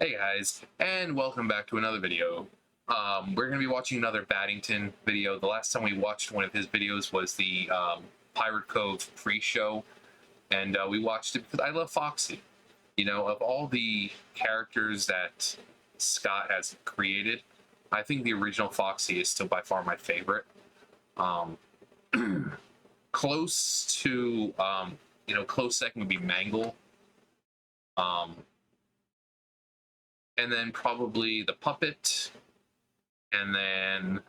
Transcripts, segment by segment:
Hey guys, and welcome back to another video. We're going to be watching another Battington video. The last time we watched one of his videos was the Pirate Cove pre-show, and we watched it because I love Foxy. You know, of all the characters that Scott has created, I think the original Foxy is still by far my favorite. Um, close to, close second would be Mangle. Um, and then probably the puppet, and then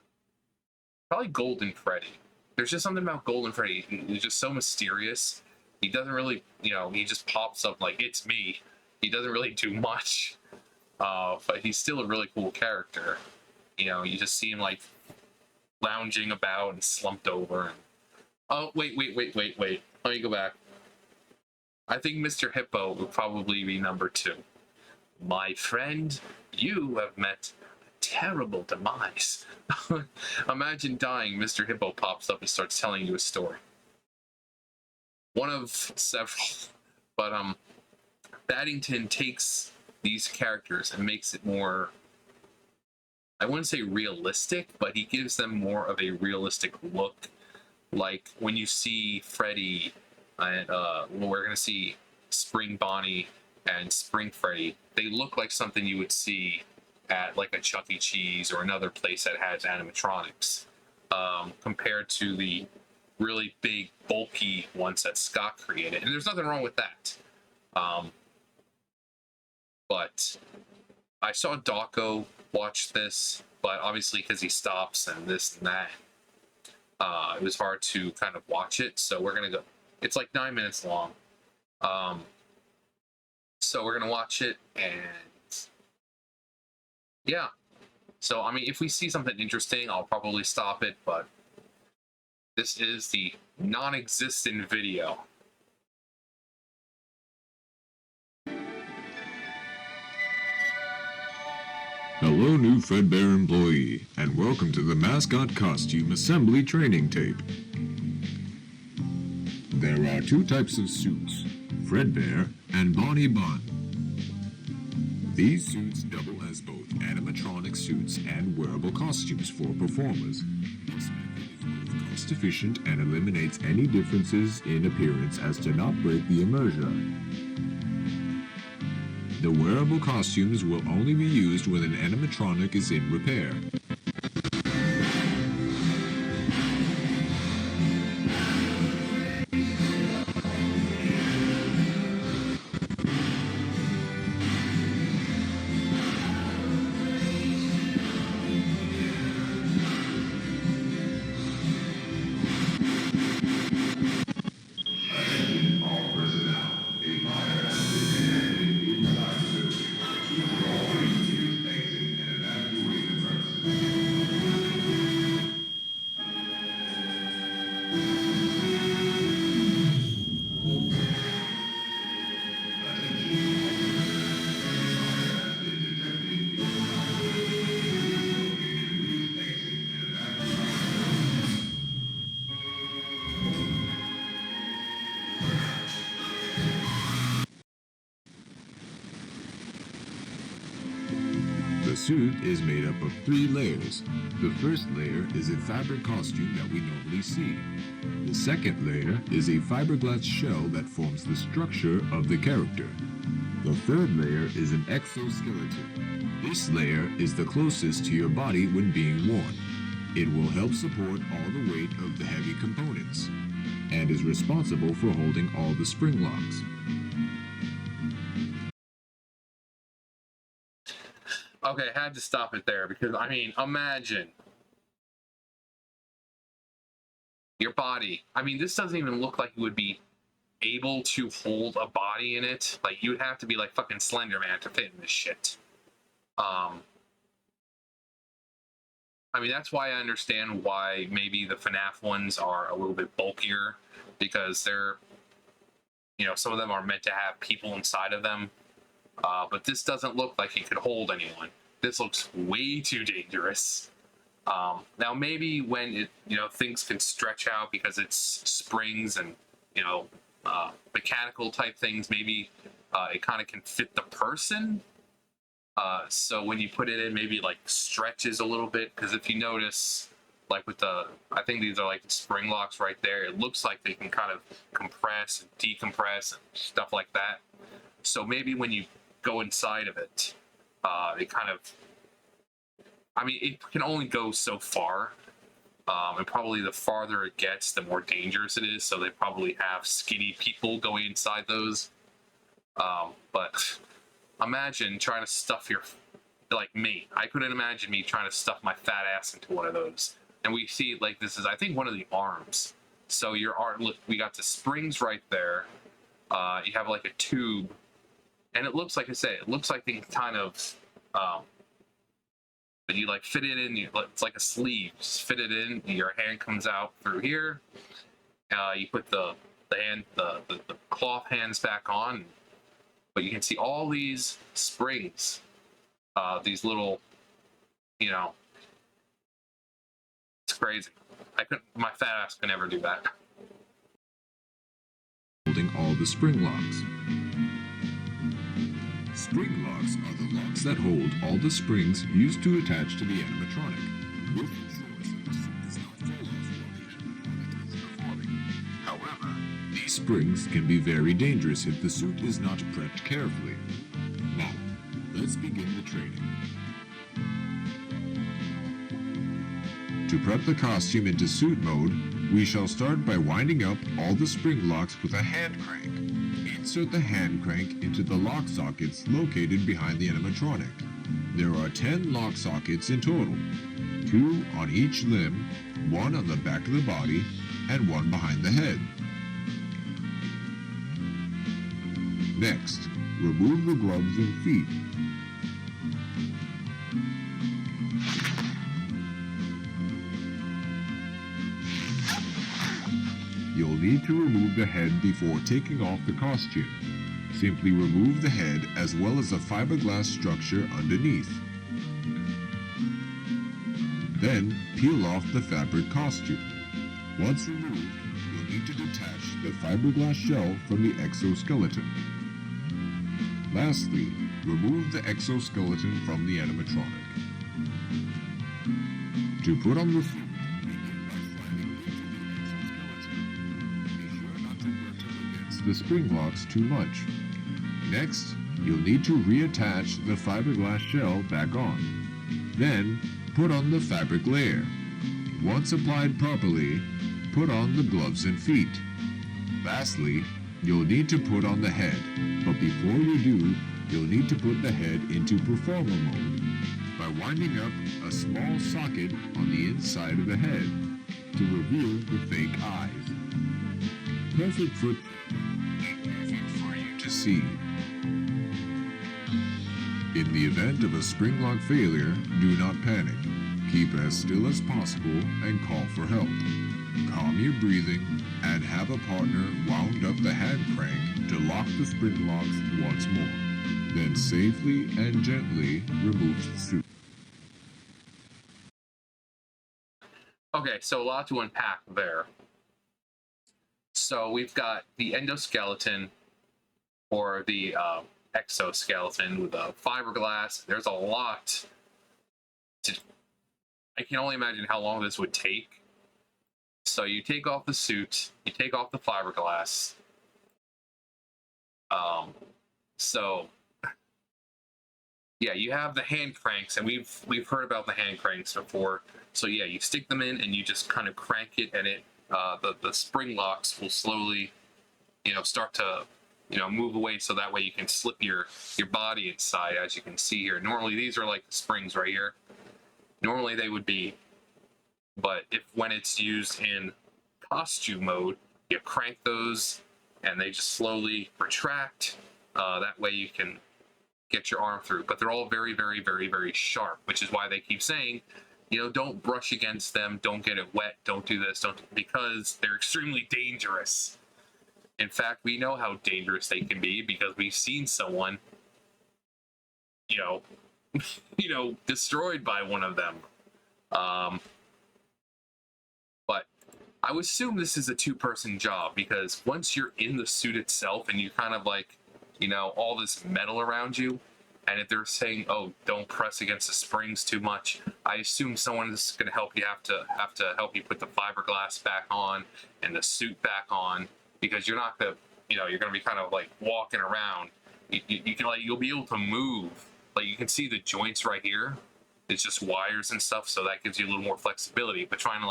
probably Golden Freddy. There's just something about Golden Freddy. He's just so mysterious. He doesn't really, he just pops up like, it's me. He doesn't really do much, but he's still a really cool character. You just see him like lounging about and slumped over. And oh, wait. Let me go back. I think Mr. Hippo would probably be number 2. My friend, you have met a terrible demise. Imagine dying. Mr. Hippo pops up and starts telling you a story. One of several. But Battington takes these characters and makes it more, I wouldn't say realistic, but he gives them more of a realistic look. Like when you see Freddy and we're gonna see Spring Bonnie and Spring Freddy, they look like something you would see at like a Chuck E. Cheese or another place that has animatronics, compared to the really big, bulky ones that Scott created. And there's nothing wrong with that. But I saw Dawko watch this, but obviously because he stops and this and that, it was hard to kind of watch it. So we're going to go. It's like 9 minutes long. So we're gonna watch it, and yeah. So I mean, if we see something interesting, I'll probably stop it. But this is the non-existent video. Hello, new Fredbear employee, and welcome to the Mascot Costume Assembly Training Tape. There are 2 types of suits, Fredbear and Bonnie Bun. These suits double as both animatronic suits and wearable costumes for performers. This method is both cost-efficient and eliminates any differences in appearance as to not break the immersion. The wearable costumes will only be used when an animatronic is in repair. The suit is made up of 3 layers. The first layer is a fabric costume that we normally see. The second layer is a fiberglass shell that forms the structure of the character. The third layer is an exoskeleton. This layer is the closest to your body when being worn. It will help support all the weight of the heavy components, and is responsible for holding all the spring locks. Okay, I had to stop it there because I mean, imagine your body. I mean, this doesn't even look like it would be able to hold a body in it. Like you'd have to be like fucking Slender Man to fit in this shit. I mean, that's why I understand why maybe the FNAF ones are a little bit bulkier, because they're, some of them are meant to have people inside of them. But this doesn't look like it could hold anyone. This looks way too dangerous. Now maybe when it, things can stretch out because it's springs and, mechanical type things, maybe it kind of can fit the person. So when you put it in, maybe like stretches a little bit, because if you notice, like with the, I think these are like the spring locks right there, it looks like they can kind of compress and decompress and stuff like that. So maybe when you go inside of it, it kind of, I mean, it can only go so far. And probably the farther it gets, the more dangerous it is. So they probably have skinny people going inside those. But imagine trying to stuff your, like me. I couldn't imagine me trying to stuff my fat ass into one of those. And we see, like, this is, I think, one of the arms. So your arm, look, we got the springs right there. You have like a tube, and it looks, like I say, it looks like they kind of, but you like fit it in. It's like a sleeve. Just fit it in. Your hand comes out through here. You put the cloth hands back on, but you can see all these springs. These little, you know, it's crazy. My fat ass could never do that. Holding all the spring locks. Spring locks are the locks that hold all the springs used to attach to the animatronic. This ensures that the suit does not fall off while the animatronic is performing. However, these springs can be very dangerous if the suit is not prepped carefully. Now, let's begin the training. To prep the costume into suit mode, we shall start by winding up all the spring locks with a hand crank. Insert the hand crank into the lock sockets located behind the animatronic. There are 10 lock sockets in total, 2 on each limb, 1 on the back of the body, and 1 behind the head. Next, remove the gloves and feet. You'll need to remove the head before taking off the costume. Simply remove the head as well as the fiberglass structure underneath. Then peel off the fabric costume. Once removed, you'll need to detach the fiberglass shell from the exoskeleton. Lastly, remove the exoskeleton from the animatronic. To put on the suit, the spring locks too much. Next, you'll need to reattach the fiberglass shell back on. Then, put on the fabric layer. Once applied properly, put on the gloves and feet. Lastly, you'll need to put on the head, but before you do, you'll need to put the head into performer mode by winding up a small socket on the inside of the head to reveal the fake eyes. Perfect for you to see. In the event of a spring lock failure, do not panic. Keep as still as possible and call for help. Calm your breathing and have a partner wound up the hand crank to lock the spring locks once more. Then safely and gently remove the suit. Okay, so a lot to unpack there. So we've got the endoskeleton, or the exoskeleton with the fiberglass. There's a lot to, I can only imagine how long this would take. So you take off the suit, you take off the fiberglass. So yeah, you have the hand cranks, and we've heard about the hand cranks before. So yeah, you stick them in and you just kind of crank it, and it the spring locks will slowly, start to, move away, so that way you can slip your body inside, as you can see here. Normally these are like the springs right here. Normally they would be, but when it's used in costume mode, you crank those and they just slowly retract. That way you can get your arm through. But they're all very, very, very, very sharp, which is why they keep saying, don't brush against them, don't get it wet, don't do this, because they're extremely dangerous. In fact, we know how dangerous they can be because we've seen someone, destroyed by one of them. But I would assume this is a two-person job, because once you're in the suit itself and you kind of like, all this metal around you, And if they're saying, "Oh, don't press against the springs too much," I assume someone is going to help you have to help you put the fiberglass back on and the suit back on, because you're not gonna, you're gonna be kind of like walking around. You can you'll be able to move. Like you can see the joints right here. It's just wires and stuff, so that gives you a little more flexibility. But trying to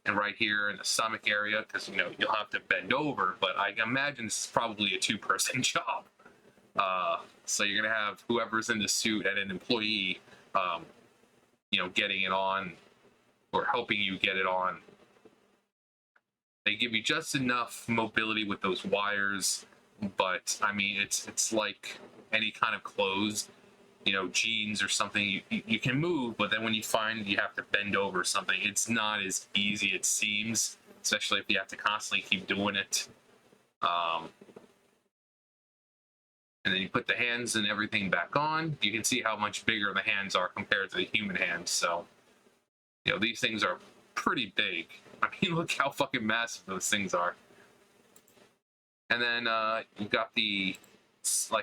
and right here in the stomach area, because you'll have to bend over. But I imagine this is probably a two-person job. So you're gonna have whoever's in the suit and an employee, getting it on or helping you get it on. They give you just enough mobility with those wires, but I mean it's like any kind of clothes, jeans or something. You can move, but then when you find you have to bend over something, it's not as easy it seems, especially if you have to constantly keep doing it. And then you put the hands and everything back on. You can see how much bigger the hands are compared to the human hands. So, these things are pretty big. I mean, look how fucking massive those things are. And then you've got the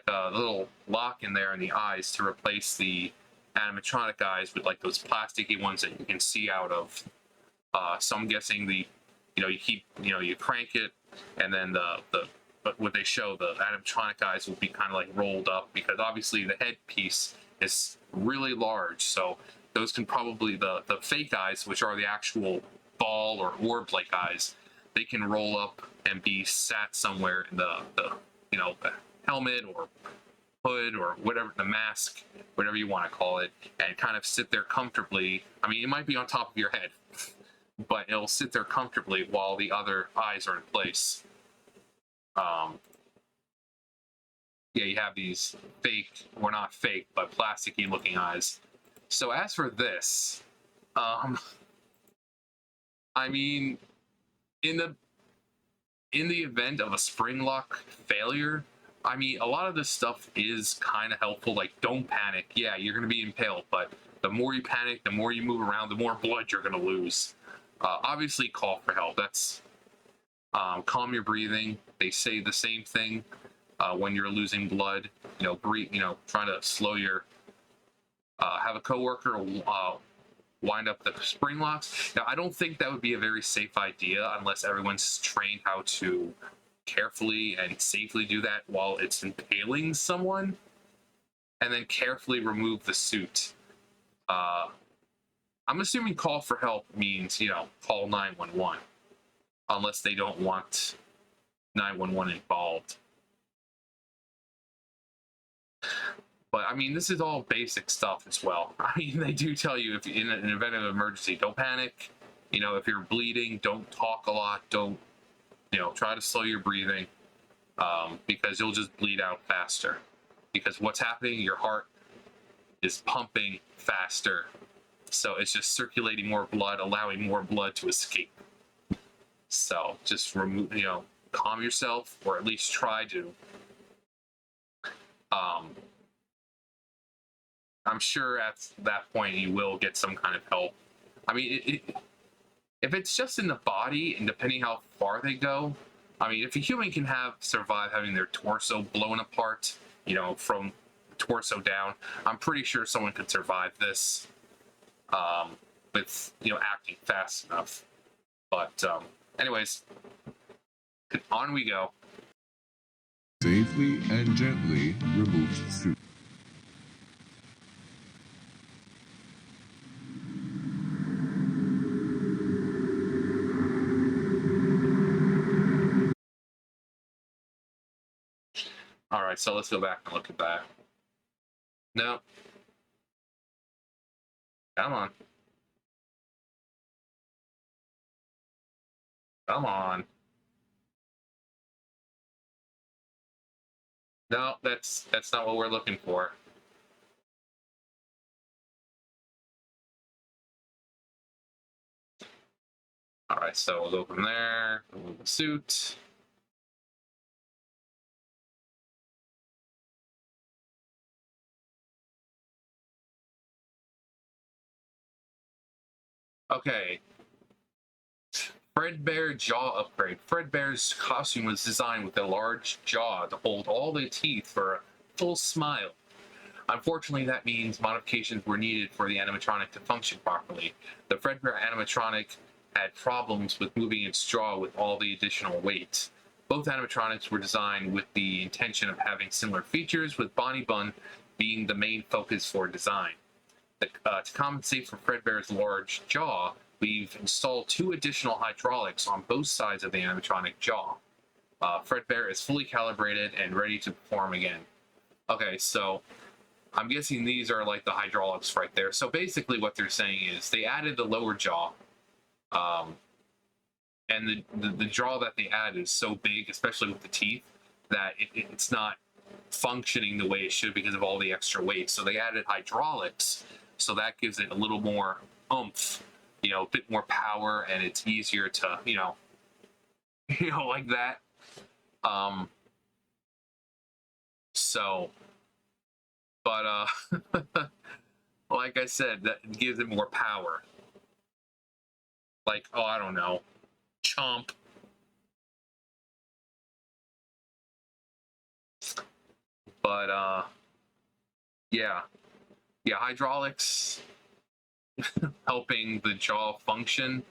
little lock in there in the eyes to replace the animatronic eyes with those plasticky ones that you can see out of. So I'm guessing you crank it, and then but what they show, the animatronic eyes will be kind of rolled up, because obviously the headpiece is really large. So those can probably, the fake eyes, which are the actual ball or orb-like eyes, they can roll up and be sat somewhere in the helmet or hood or whatever, the mask, whatever you want to call it, and kind of sit there comfortably. I mean, it might be on top of your head, but it'll sit there comfortably while the other eyes are in place. You have these fake, or not fake, but plasticky looking eyes. So as for this, I mean, in the event of a spring lock failure, I mean, a lot of this stuff is kind of helpful. Like, don't panic. Yeah, you're going to be impaled, but the more you panic, the more you move around, the more blood you're going to lose. Obviously, call for help. That's calm your breathing. They say the same thing when you're losing blood. Breathe. Trying to slow your. Have a coworker wind up the spring locks. Now, I don't think that would be a very safe idea unless everyone's trained how to carefully and safely do that while it's impaling someone, and then carefully remove the suit. I'm assuming call for help means, call 911, unless they don't want 911 involved. But I mean, this is all basic stuff as well. I mean, they do tell you, if in an event of emergency, don't panic. If you're bleeding, don't talk a lot. Don't, try to slow your breathing, because you'll just bleed out faster. Because what's happening, your heart is pumping faster. So it's just circulating more blood, allowing more blood to escape. So just remove, calm yourself, or at least try to. I'm sure at that point you will get some kind of help. I mean, if it's just in the body, and depending how far they go, I mean, if a human can survive having their torso blown apart, from torso down, I'm pretty sure someone could survive this, with, acting fast enough. But, anyways, on we go. Safely and gently remove the suit. All right, so let's go back and look at that. No. Come on. Come on. No, that's not what we're looking for. All right, so we'll go from there. Remove the suit. Okay. Fredbear Jaw Upgrade. Fredbear's costume was designed with a large jaw to hold all the teeth for full smile. Unfortunately, that means modifications were needed for the animatronic to function properly. The Fredbear animatronic had problems with moving its jaw with all the additional weight. Both animatronics were designed with the intention of having similar features, with Bonnie Bun being the main focus for design. To compensate for Fredbear's large jaw, we've installed 2 additional hydraulics on both sides of the animatronic jaw. Fredbear is fully calibrated and ready to perform again. Okay, so I'm guessing these are like the hydraulics right there. So basically what they're saying is they added the lower jaw, and the jaw that they add is so big, especially with the teeth, that it's not functioning the way it should because of all the extra weight. So they added hydraulics, so that gives it a little more oomph, a bit more power, and it's easier to, like that. So, but like I said, that gives it more power. Like, oh, I don't know, chomp. But yeah, hydraulics helping the jaw function.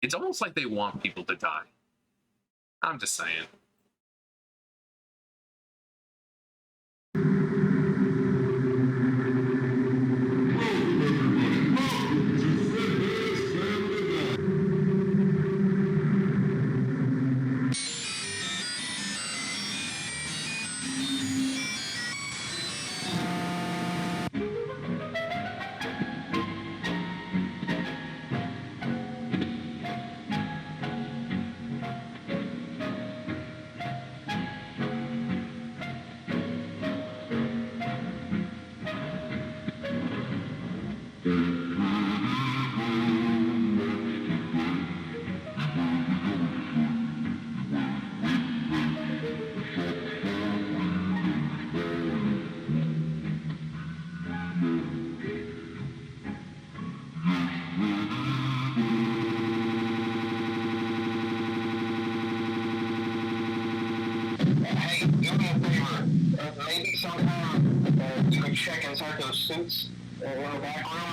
It's almost like they want people to die. I'm just saying. Hey, do me a favor. Maybe somehow you could check inside those suits in the back room.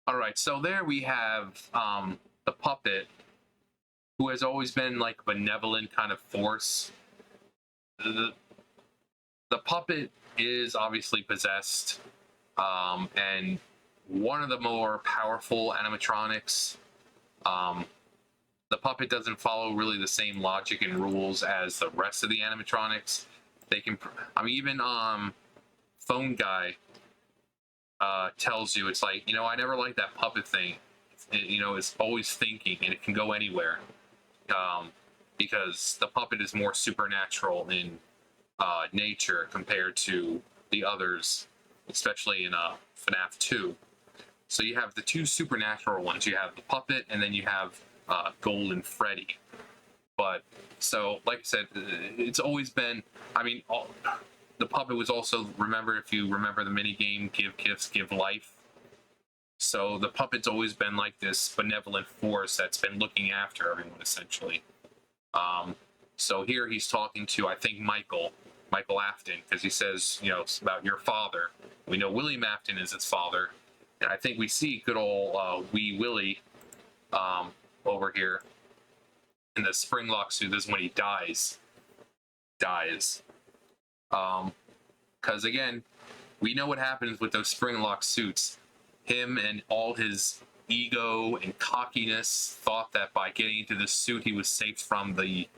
All right, so there we have the puppet, who has always been like a benevolent kind of force. The puppet is obviously possessed, and one of the more powerful animatronics. The puppet doesn't follow really the same logic and rules as the rest of the animatronics. They can, even Phone Guy tells you, it's like, I never liked that puppet thing. It's always thinking, and it can go anywhere. Because the puppet is more supernatural in nature compared to the others, especially in FNAF 2. So you have the 2 supernatural ones. You have the puppet, and then you have Golden Freddy. But so, like I said, it's always been. I mean, the puppet was also, remember, if you remember the mini game, give gifts, give life. So the puppet's always been like this benevolent force that's been looking after everyone, essentially. So here he's talking to, I think, Michael Afton, because he says, you know, it's about your father. We know William Afton is his father, and I think we see good old wee Willie over here in the springlock suit. This is when he dies. Because again, we know what happens with those springlock suits. Him and all his ego and cockiness thought that by getting into this suit he was safe from the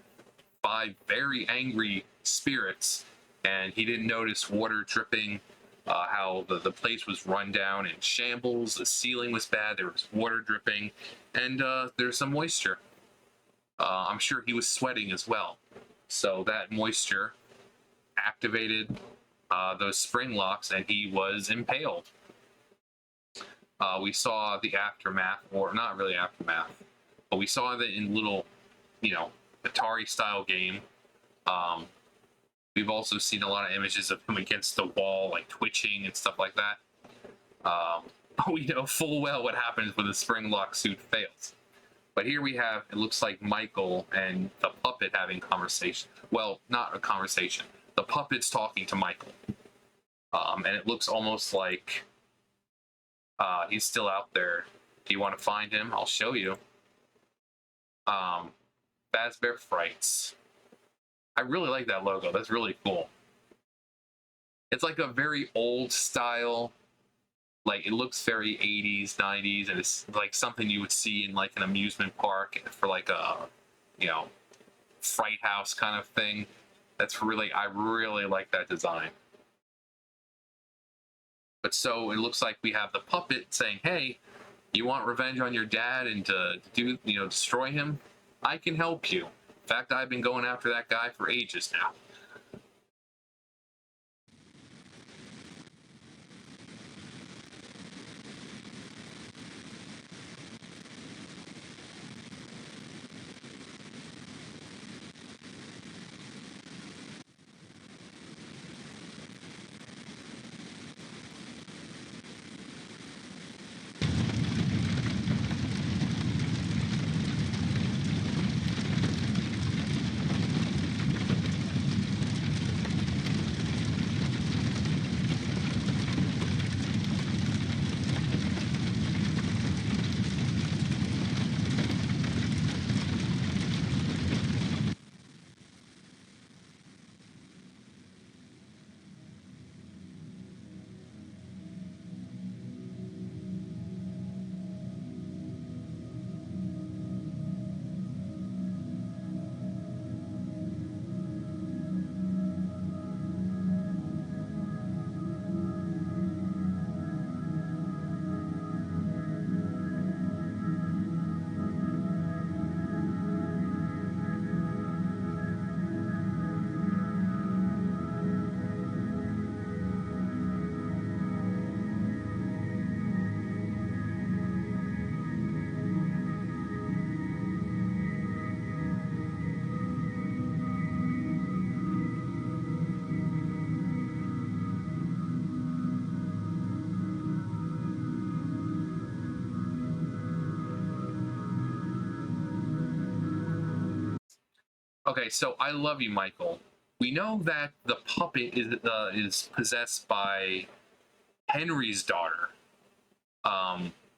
5 very angry spirits, and he didn't notice water dripping, how the place was run down in shambles, the ceiling was bad, there was water dripping, and there's some moisture. I'm sure he was sweating as well. So that moisture activated those spring locks, and he was impaled. We saw the aftermath, or not really aftermath, but we saw that in little, you know, Atari-style game. We've also seen a lot of images of him against the wall, like twitching and stuff like that. We know full well what happens when the spring lock suit fails. But here we have, it looks like Michael and the puppet having conversation. Well, not a conversation. The puppet's talking to Michael. And it looks almost like he's still out there. Do you want to find him? I'll show you. Fazbear Frights. I really like that logo. That's really cool. It's like a very old style. Like, it looks very 80s, 90s, and it's like something you would see in like an amusement park for like a, you know, fright house kind of thing. That's really, I really like that design. But so it looks like we have the puppet saying, hey, you want revenge on your dad and to do, you know, destroy him? I can help you. In fact, I've been going after that guy for ages now. Okay, so I love you, Michael. We know that the puppet is possessed by Henry's daughter.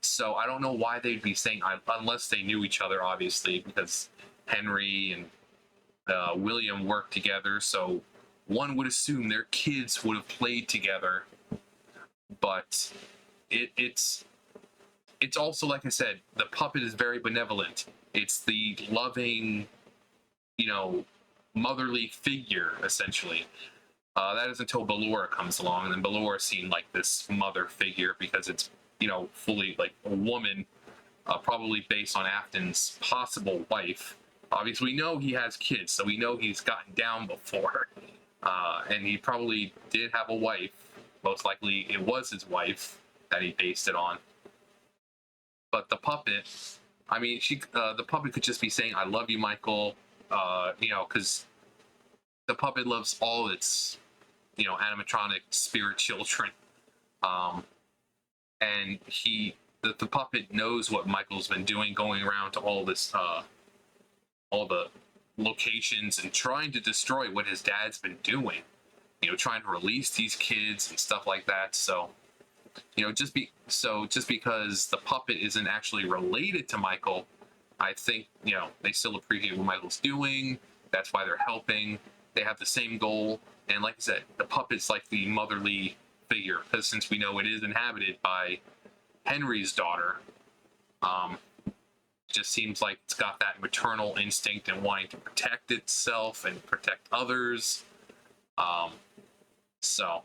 So I don't know why they'd be saying, unless they knew each other, obviously, because Henry and William worked together. So one would assume their kids would have played together. But it's also, like I said, the puppet is very benevolent. It's the loving, you know, motherly figure, essentially. That is until Ballora comes along, and then Ballora is seen like this mother figure because it's, you know, fully like a woman, probably based on Afton's possible wife. Obviously, we know he has kids, so we know he's gotten down before. And he probably did have a wife. Most likely it was his wife that he based it on. But the puppet, I mean, the puppet could just be saying, I love you, Michael. Because the puppet loves all its, animatronic spirit children. And the puppet knows what Michael's been doing, going around to all the locations and trying to destroy what his dad's been doing. Trying to release these kids and stuff like that. So, just because the puppet isn't actually related to Michael, I think, they still appreciate what Michael's doing. That's why they're helping. They have the same goal. And like I said, the puppet's like the motherly figure, because since we know it is inhabited by Henry's daughter, just seems like it's got that maternal instinct and wanting to protect itself and protect others. So.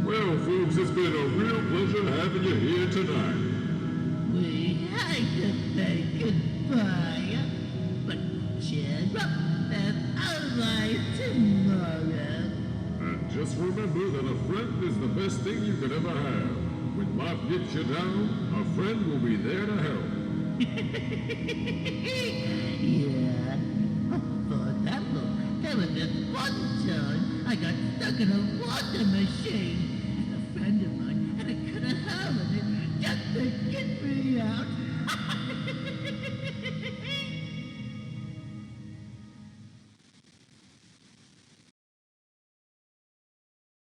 Well, folks, it's been a real pleasure having you here tonight. We had to say goodbye, but cheer up and alive tomorrow. And just remember that a friend is the best thing you could ever have. When life gets you down, a friend will be there to help. Yeah. Oh, that look. There was this one time I got stuck in a water machine. A friend of mine had a cut a hole in it just to get me out.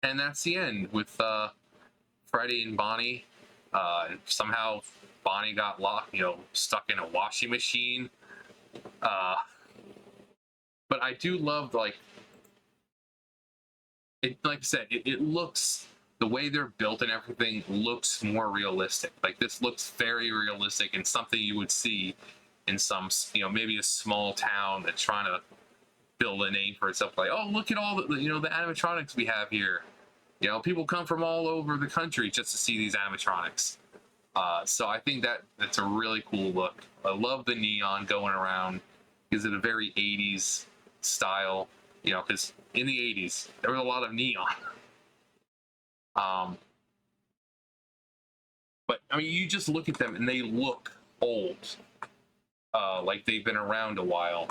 And that's the end with Freddy and Bonnie. Somehow Bonnie got locked, stuck in a washing machine. But I do love, like I said, it looks, the way they're built and everything looks more realistic. Like, this looks very realistic and something you would see in some, maybe a small town that's trying to build a name for itself. Like, oh, look at all the, the animatronics we have here. People come from all over the country just to see these animatronics. So I think that's a really cool look. I love the neon going around. Gives it a very 80s style, because in the 80s, there was a lot of neon. But, I mean, you just look at them and they look old. Like they've been around a while.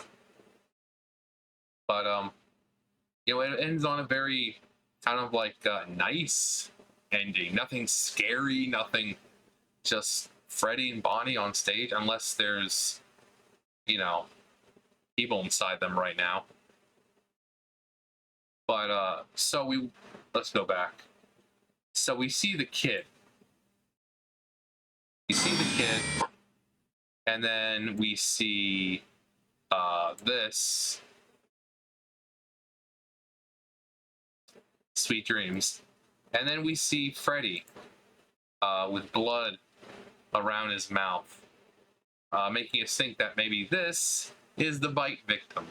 But, it ends on a very kind of like nice ending. Nothing scary, nothing, just Freddy and Bonnie on stage, unless there's, people inside them right now. But, let's go back. So we see the kid. And then we see, this. Sweet dreams. And then we see Freddy, with blood around his mouth, making us think that maybe this is the bite victim.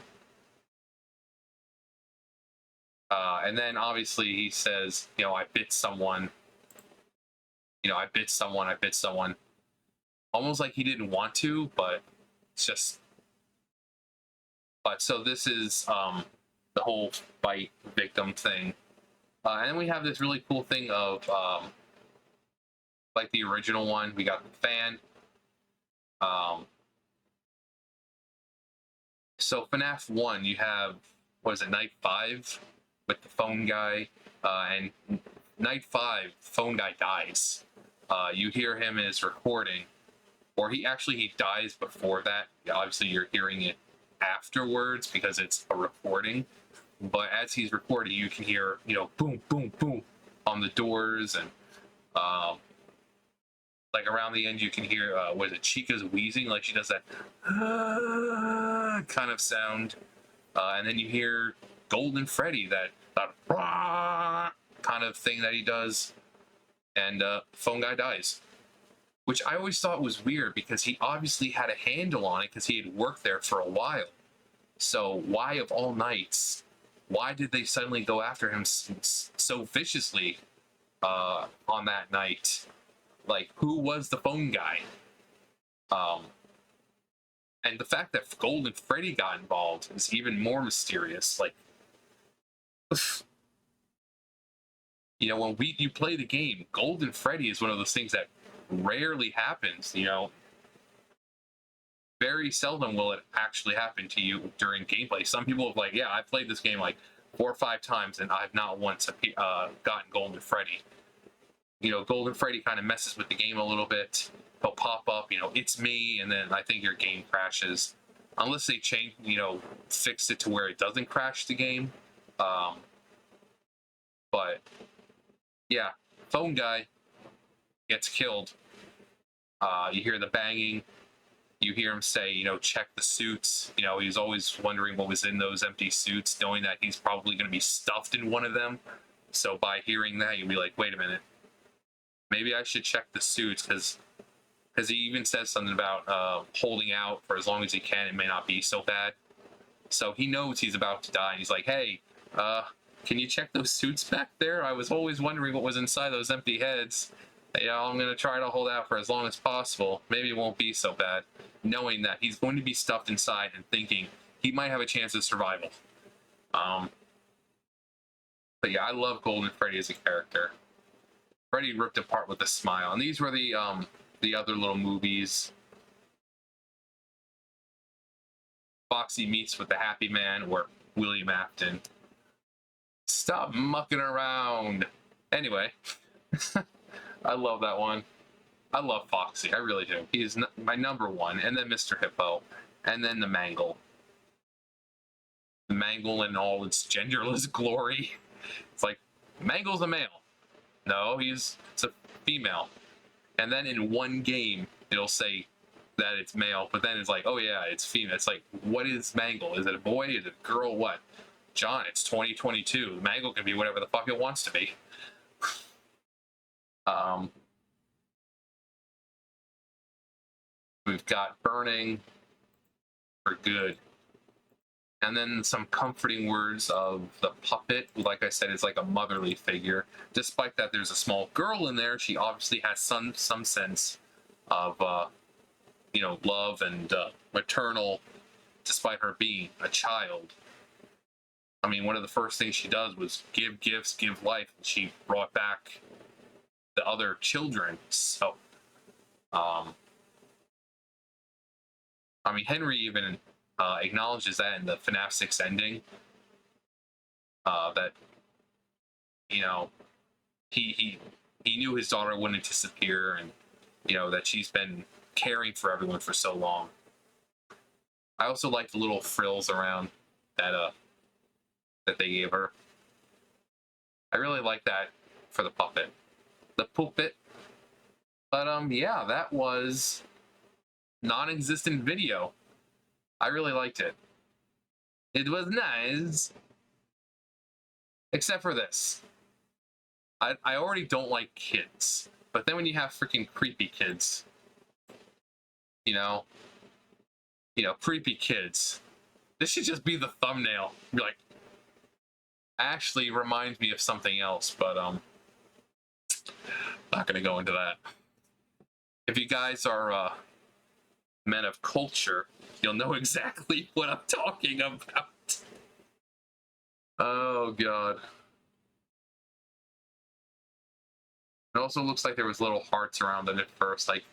And then obviously he says, I bit someone. I bit someone. Almost like he didn't want to, but it's just. But so this is the whole bite victim thing. And then we have this really cool thing of, like the original one, we got the fan. So FNAF 1, you have, what is it, Night 5 with the phone guy. And Night 5, phone guy dies. You hear him in his recording, or he dies before that. Obviously, you're hearing it afterwards because it's a recording. But as he's recording, you can hear, boom, boom, boom on the doors. And, like, around the end, you can hear, what is it, Chica's wheezing, like she does that kind of sound. And then you hear Golden Freddy, that kind of thing that he does. And phone guy dies. Which I always thought was weird, because he obviously had a handle on it because he had worked there for a while. So why, of all nights, why did they suddenly go after him so viciously on that night? Like, who was the phone guy? And the fact that Golden Freddy got involved is even more mysterious. Like, when you play the game, Golden Freddy is one of those things that rarely happens. very seldom will it actually happen to you during gameplay. Some people have like, yeah, I played this game like 4 or 5 times and I've not once gotten Golden Freddy. You know, Golden Freddy kind of messes with the game a little bit. He'll pop up, you know, it's me, and then I think your game crashes. Unless they change, you know, fix it to where it doesn't crash the game. But yeah, phone guy gets killed. You hear the banging. You hear him say, you know, check the suits. You know, he's always wondering what was in those empty suits, knowing that he's probably going to be stuffed in one of them. So by hearing that, you'll be like, wait a minute. Maybe I should check the suits, because he even says something about holding out for as long as he can. It may not be so bad. So he knows he's about to die. And he's like, hey, can you check those suits back there? I was always wondering what was inside those empty heads. Yeah, I'm going to try to hold out for as long as possible. Maybe it won't be so bad. Knowing that he's going to be stuffed inside and thinking he might have a chance of survival. But yeah, I love Golden Freddy as a character. Freddy ripped apart with a smile. And these were the other little movies. Foxy meets with the Happy Man, or William Afton. Stop mucking around. Anyway, I love that one. I love Foxy. I really do. He is my number one. And then Mr. Hippo. And then the Mangle. The Mangle in all its genderless glory. It's like, Mangle's a male. No, it's a female. And then in one game, it'll say that it's male, but then it's like, oh yeah, it's female. It's like, what is Mangle? Is it a boy? Is it a girl? What? John, it's 2022. Mangle can be whatever the fuck it wants to be. We've got burning for good. And then some comforting words of the puppet, who, like I said, is like a motherly figure. Despite that there's a small girl in there, she obviously has some sense of, you know, love and maternal, despite her being a child. I mean, one of the first things she does was give gifts, give life, and she brought back the other children. So, I mean, Henry even acknowledges that in the FNAF 6 ending, that, you know, he knew his daughter wouldn't disappear, and, you know, that she's been caring for everyone for so long. I also like the little frills around that they gave her. I really like that for the puppet. The puppet. But yeah, that was Non-Existent Video. I really liked it. It was nice. Except for this. I already don't like kids. But then when you have freaking creepy kids, you know, creepy kids. This should just be the thumbnail. Be like, actually reminds me of something else, but not gonna go into that. If you guys are men of culture, you'll know exactly what I'm talking about. Oh god. It also looks like there was little hearts around it at first, like,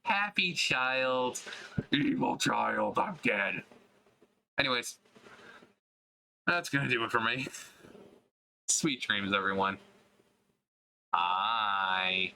happy child, evil child, I'm dead. Anyways, that's gonna do it for me. Sweet dreams, everyone. Bye.